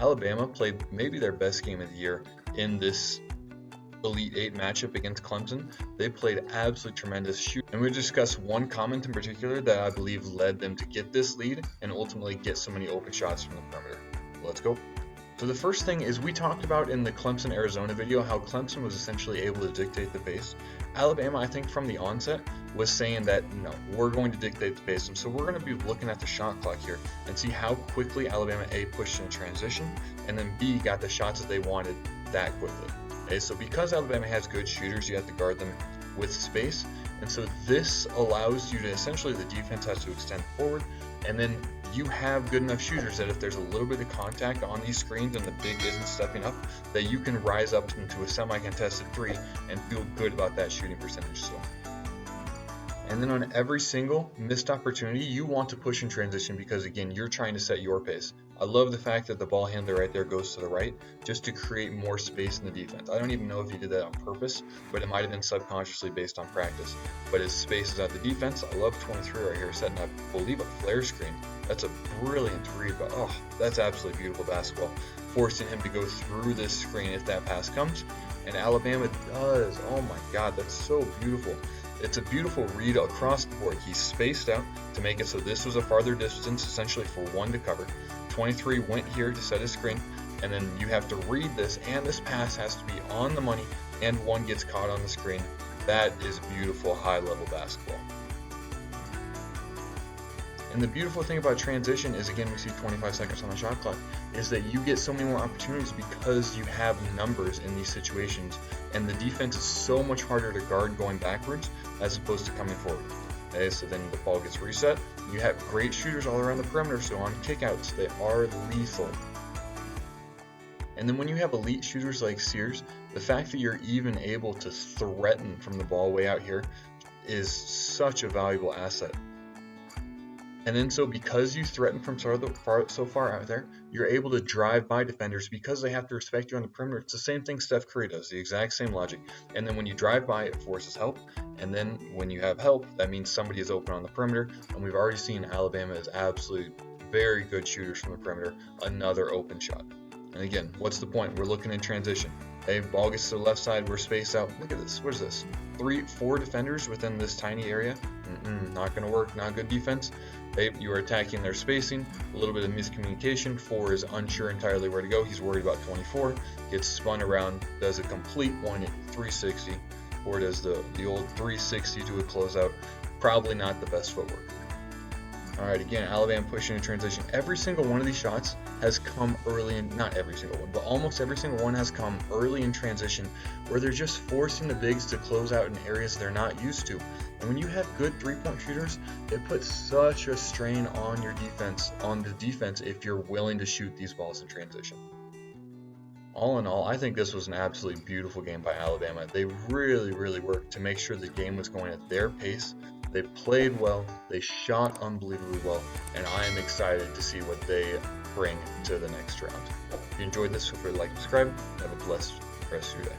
Alabama played maybe their best game of the year in this Elite Eight matchup against Clemson. They played absolutely tremendous shoot, and we discuss one comment in particular that I believe led them to get this lead and ultimately get so many open shots from the perimeter. Let's go. So the first thing is, we talked about in the Clemson-Arizona video how Clemson was essentially able to dictate the pace. Alabama, I think from the onset, was saying that, no, we're going to dictate the pace. And so we're going to be looking at the shot clock here and see how quickly Alabama A pushed in transition, and then B got the shots that they wanted that quickly. Okay, so because Alabama has good shooters, you have to guard them with space. And so this allows you to, essentially the defense has to extend forward, and then you have good enough shooters that if there's a little bit of contact on these screens and the big isn't stepping up, that you can rise up into a semi-contested three and feel good about that shooting percentage still. And then on every single missed opportunity, you want to push in transition because, again, you're trying to set your pace. I love the fact that the ball handler right there goes to the right just to create more space in the defense. I don't even know if he did that on purpose, but it might have been subconsciously based on practice. But his space is at the defense. I love 23 right here setting up, I believe, a flare screen. That's a brilliant read, but oh, that's absolutely beautiful basketball. Forcing him to go through this screen if that pass comes. And Alabama does. Oh my God, that's so beautiful. It's a beautiful read across the board. He's spaced out to make it so this was a farther distance, essentially for one to cover. 23 went here to set his screen, and then you have to read this, and this pass has to be on the money, and one gets caught on the screen. That is beautiful high-level basketball. And the beautiful thing about transition is, again, we see 25 seconds on the shot clock, is that you get so many more opportunities because you have numbers in these situations, and the defense is so much harder to guard going backwards as opposed to coming forward. Okay, so then the ball gets reset. You have great shooters all around the perimeter, so on kickouts, they are lethal. And then when you have elite shooters like Sears, the fact that you're even able to threaten from the ball way out here is such a valuable asset. And then so because you threaten from so far out there, you're able to drive by defenders because they have to respect you on the perimeter. It's the same thing Steph Curry does, the exact same logic. And then when you drive by, it forces help. And then when you have help, that means somebody is open on the perimeter. And we've already seen Alabama is absolutely very good shooters from the perimeter. Another open shot. And again, what's the point? We're looking in transition. Hey, ball gets to the left side, we're spaced out. Look at this. What is this? 4 defenders within this tiny area? Not going to work. Not good defense. Hey, you are attacking their spacing. A little bit of miscommunication. 4 is unsure entirely where to go. He's worried about 24. Gets spun around, does a complete 360, or does the old 360 to a closeout. Probably not the best footwork. All right, again, Alabama pushing in transition. Every single one of these shots has come early in, not every single one, but almost every single one has come early in transition where they're just forcing the bigs to close out in areas they're not used to. And when you have good three-point shooters, it puts such a strain on your defense, on the defense, if you're willing to shoot these balls in transition. All in all, I think this was an absolutely beautiful game by Alabama. They really, really worked to make sure the game was going at their pace. They played well, they shot unbelievably well, and I am excited to see what they bring to the next round. If you enjoyed this, feel free to like and subscribe. Have a blessed rest of your day.